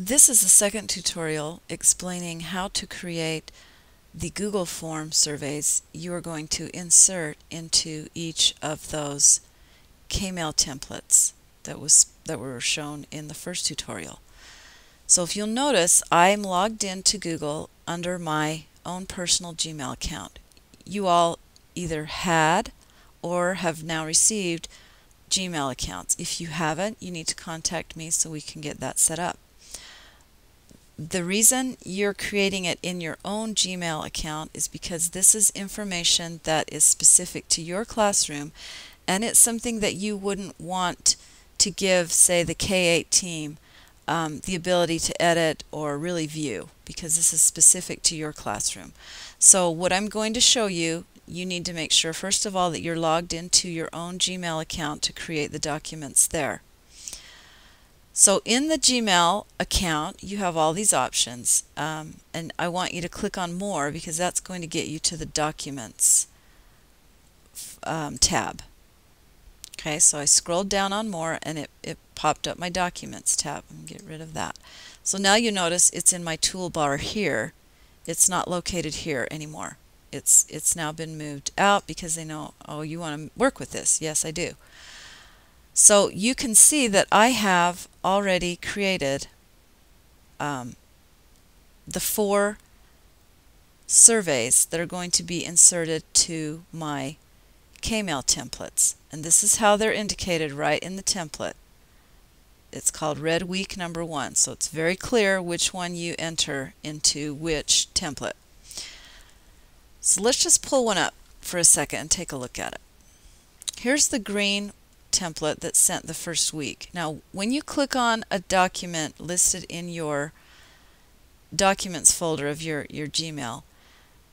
This is the second tutorial explaining how to create the Google form surveys you are going to insert into each of those Kmail templates that were shown in the first tutorial. So if you'll notice, I'm logged into Google under my own personal Gmail account. You all either had or have now received Gmail accounts. If you haven't, you need to contact me so we can get that set up. The reason you're creating it in your own Gmail account is because this is information that is specific to your classroom, and it's something that you wouldn't want to give, say, the K-8 team the ability to edit or really view, because this is specific to your classroom. So what I'm going to show you, you need to make sure, first of all, that you're logged into your own Gmail account to create the documents there. So in the Gmail account, you have all these options, and I want you to click on More because that's going to get you to the Documents tab. Okay, so I scrolled down on More and it popped up my Documents tab. I'm going to get rid of that. So now you notice it's in my toolbar here. It's not located here anymore. It's now been moved out because they know, oh, you want to work with this. Yes, I do. So you can see that I have already created the 4 surveys that are going to be inserted to my Kmail templates. And this is how they're indicated right in the template. It's called Red Week Number 1. So it's very clear which one you enter into which template. So let's just pull one up for a second and take a look at it. Here's the green template that's sent the first week. Now, when you click on a document listed in your Documents folder of your Gmail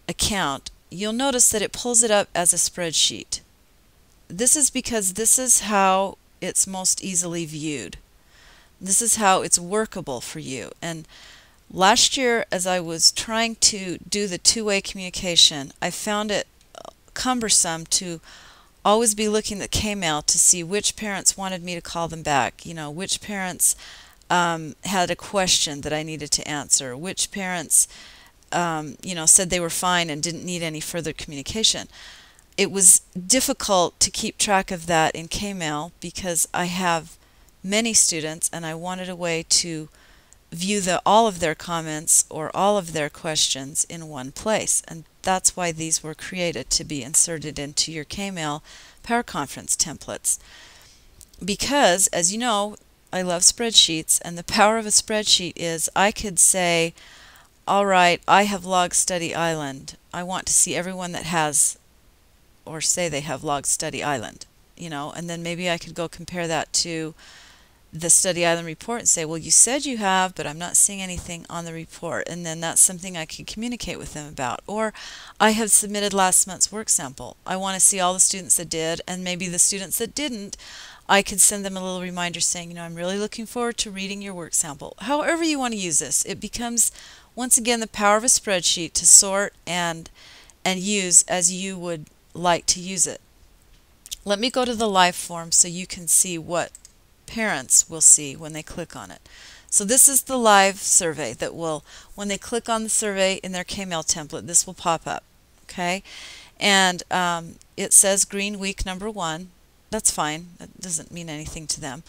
account, you'll notice that it pulls it up as a spreadsheet. This is because this is how it's most easily viewed. This is how it's workable for you. And last year, as I was trying to do the two-way communication, I found it cumbersome to always be looking at Kmail to see which parents wanted me to call them back, which parents had a question that I needed to answer, which parents said they were fine and didn't need any further communication. It was difficult to keep track of that in Kmail because I have many students and I wanted a way to view all of their comments or all of their questions in one place. And that's why these were created, to be inserted into your Kmail PowerConference templates. Because, as you know, I love spreadsheets, and the power of a spreadsheet is I could say, all right, I have logged Study Island. I want to see everyone that has, or say they have logged Study Island, and then maybe I could go compare that to the Study Island report and say, well, you said you have, but I'm not seeing anything on the report. And then that's something I could communicate with them about. Or I have submitted last month's work sample. I want to see all the students that did, and maybe the students that didn't, I could send them a little reminder saying, I'm really looking forward to reading your work sample. However you want to use this, it becomes, once again, the power of a spreadsheet to sort and use as you would like to use it. Let me go to the live form so you can see what parents will see when they click on it. So this is the live survey that will, when they click on the survey in their Kmail template, this will pop up. Okay, and it says Green Week Number 1. That's fine. That doesn't mean anything to them.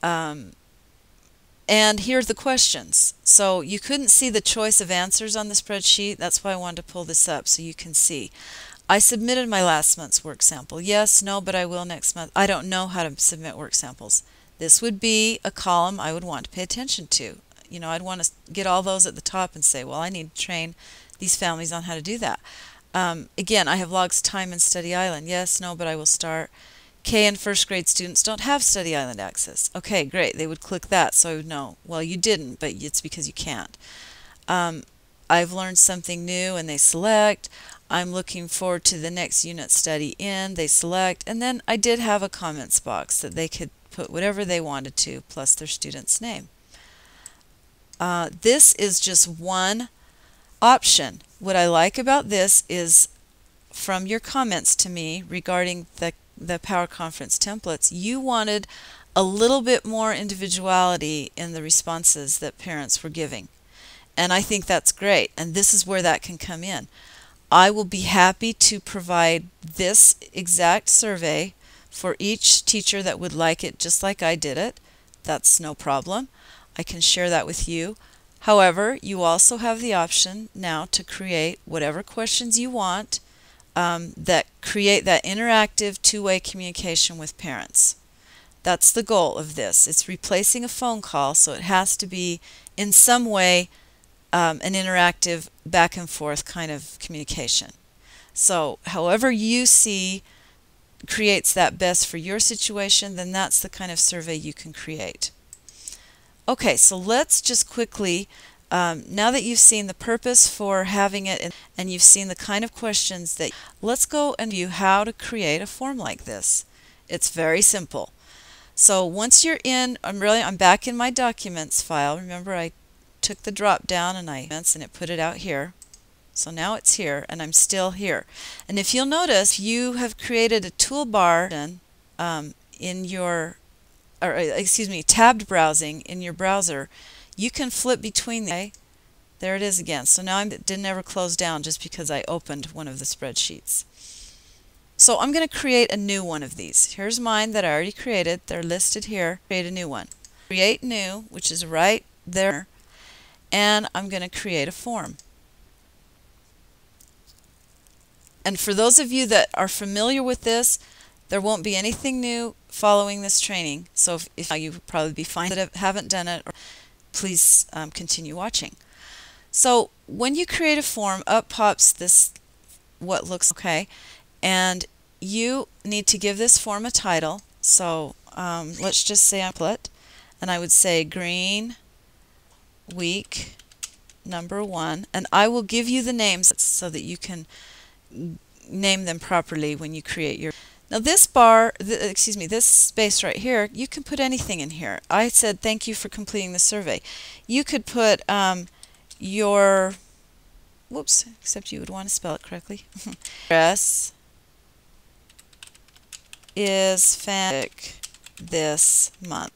And here are the questions. So you couldn't see the choice of answers on the spreadsheet. That's why I wanted to pull this up so you can see. I submitted my last month's work sample. Yes, no, but I will next month. I don't know how to submit work samples. This would be a column I would want to pay attention to. I'd want to get all those at the top and say, well, I need to train these families on how to do that. Again, I have logged time in Study Island. Yes, no, but I will start. K and first grade students don't have Study Island access. Okay, great. They would click that, so I would know. Well, you didn't, but it's because you can't. I've learned something new, and they select. I'm looking forward to the next unit study in. They select. And then I did have a comments box that they could put whatever they wanted to, plus their student's name. This is just one option. What I like about this is from your comments to me regarding the PowerConference templates, you wanted a little bit more individuality in the responses that parents were giving. And I think that's great. And this is where that can come in. I will be happy to provide this exact survey for each teacher that would like it just like I did it. That's no problem. I can share that with you. However, you also have the option now to create whatever questions you want that create that interactive two-way communication with parents. That's the goal of this. It's replacing a phone call, so it has to be in some way an interactive back and forth kind of communication. So however you see creates that best for your situation, then that's the kind of survey you can create. Okay, so let's just quickly, now that you've seen the purpose for having it and you've seen the kind of questions that, let's go and view how to create a form like this. It's very simple. So once you're in, I'm back in my documents file. Remember, I took the drop down and it put it out here. So now it's here and I'm still here. And if you'll notice, you have created a toolbar in your, tabbed browsing in your browser. You can flip between the, there it is again. So now it didn't ever close down just because I opened one of the spreadsheets. So I'm going to create a new one of these. Here's mine that I already created. They're listed here. Create a new one. Create new, which is right there. And I'm going to create a form. And for those of you that are familiar with this, there won't be anything new following this training. So if you would probably be fine that haven't done it, please continue watching. So when you create a form, up pops this what looks okay, and you need to give this form a title. So let's just say template, and I would say Green Week number 1, and I will give you the names so that you can name them properly when you create your. Now this bar, this space right here, you can put anything in here. I said thank you for completing the survey. You could put your, whoops, except you would want to spell it correctly. Address is fantastic this month.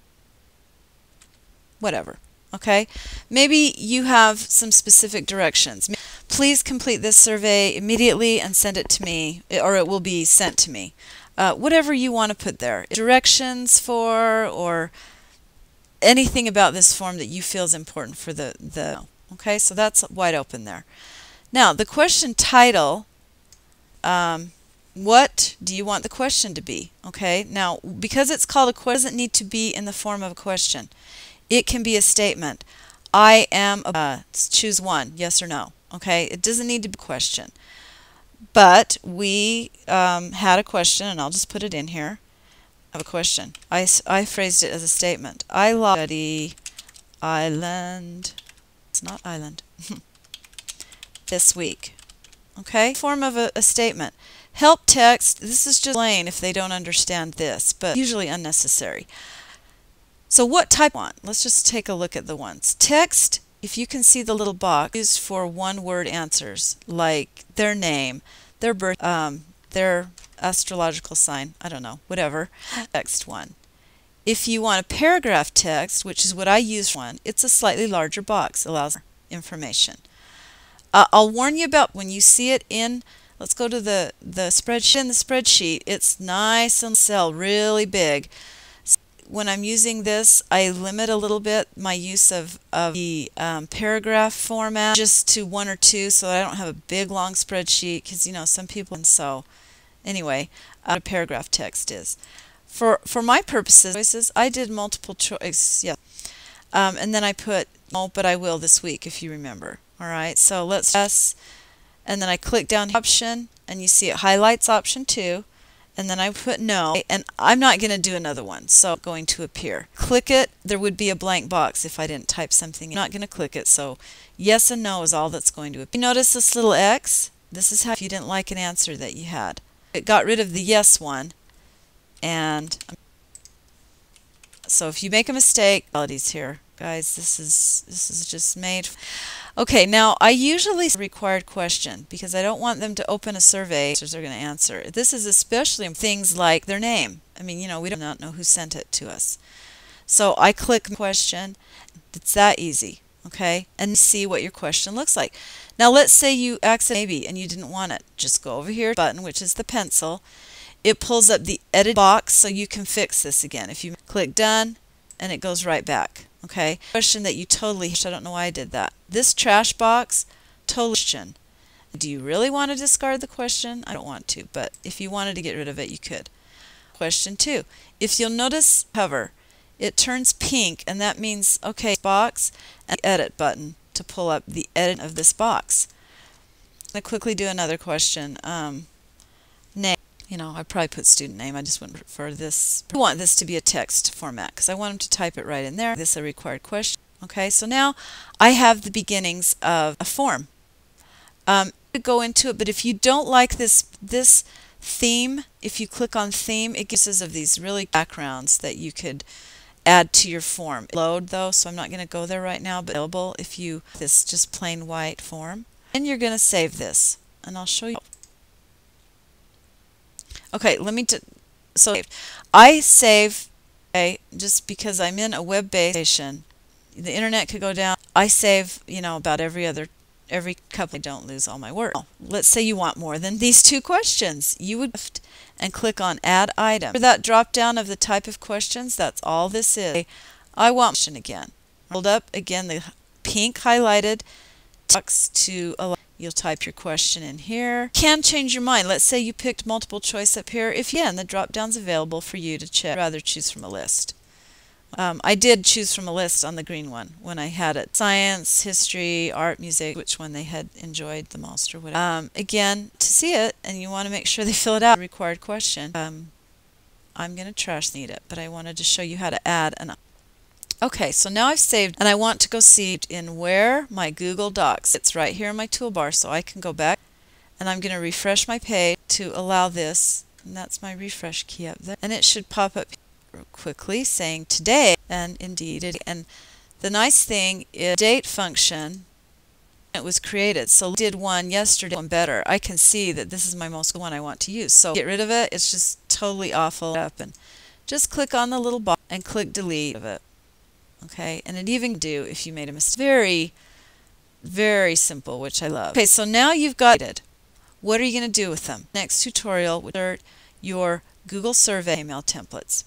Whatever. Okay, maybe you have some specific directions. Please complete this survey immediately and send it to me, or it will be sent to me. Whatever you want to put there. Directions for, or anything about this form that you feel is important for the okay, so that's wide open there. Now, the question title, what do you want the question to be? Okay, now, because it's called a question, it doesn't need to be in the form of a question. It can be a statement. I am a, choose one, yes or no. Okay, it doesn't need to be a question. But we had a question, and I'll just put it in here. I have a question. I phrased it as a statement. I love study island. It's not island. This week. Okay, form of a statement. Help text. This is just plain if they don't understand this, but usually unnecessary. So what type one? Let's just take a look at the ones. Text, if you can see the little box, used for one-word answers, like their name, their birth, their astrological sign, I don't know, whatever. Text one. If you want a paragraph text, which is what I use for one, it's a slightly larger box, allows information. I'll warn you about when you see it in, let's go to the spreadsheet. In the spreadsheet, it's nice and cell really big. When I'm using this, I limit a little bit my use of the paragraph format just to 1 or 2 so that I don't have a big long spreadsheet, because you know some people, and so anyway, what a paragraph text is. For my purposes, I did multiple choice, yeah, and then I put no, but I will this week if you remember. All right, so let's press, and then I click down option, and you see it highlights option 2. And then I put no, and I'm not going to do another one, so it's going to appear. Click it, there would be a blank box if I didn't type something. I'm not going to click it, so yes and no is all that's going to appear. You notice this little X? This is how if you didn't like an answer that you had. It got rid of the yes one, and so if you make a mistake, qualities here, Guys, this is just made. Okay, now I usually required question because I don't want them to open a survey they're going to answer. This is especially things like their name. I mean, we do not know who sent it to us. So I click question. It's that easy, okay? And see what your question looks like. Now let's say you accidentally and you didn't want it. Just go over here button, which is the pencil. It pulls up the edit box so you can fix this again. If you click done, and it goes right back. Okay, question that you totally, I don't know why I did that. This trash box, totally question. Do you really want to discard the question? I don't want to, but if you wanted to get rid of it, you could. Question 2. If you'll notice cover, it turns pink, and that means, okay, box, and the edit button to pull up the edit of this box. I'm going to quickly do another question. Name. I probably put student name. I just wouldn't prefer this. I want this to be a text format because I want them to type it right in there. This is a required question. Okay, so now I have the beginnings of a form. Go into it, but if you don't like this theme, if you click on theme, it gives us of these really backgrounds that you could add to your form. Load though, so I'm not going to go there right now, but available if you this just plain white form. And you're going to save this, and I'll show you. Okay, so I save, okay, just because I'm in a web-based station. The internet could go down. I save, about every couple. I don't lose all my work. Let's say you want more than these 2 questions. You would and click on Add Item. For that drop down of the type of questions, that's all this is. I want question again. Hold up again the pink highlighted box to allow. You'll type your question in here. You can change your mind. Let's say you picked multiple choice up here. If you can, the drop down's available for you to check. I'd rather choose from a list. I did choose from a list on the green one when I had it. Science, history, art, music, which one they had enjoyed the most or whatever. Again, to see it, and you want to make sure they fill it out, required question. I'm going to trash need it, but I wanted to show you how to add an. Okay, so now I've saved, and I want to go see in where my Google Docs. It's right here in my toolbar, so I can go back, and I'm going to refresh my page to allow this, and that's my refresh key up there. And it should pop up real quickly saying today, and indeed it. And the nice thing is date function, it was created. So I did one yesterday, one better. I can see that this is my most one I want to use. So get rid of it. It's just totally awful. And just click on the little box and click delete of it. Okay, and it even do if you made a mistake. Very, very simple, which I love. Okay, so now you've got it. What are you going to do with them? Next tutorial, insert your Google survey email templates.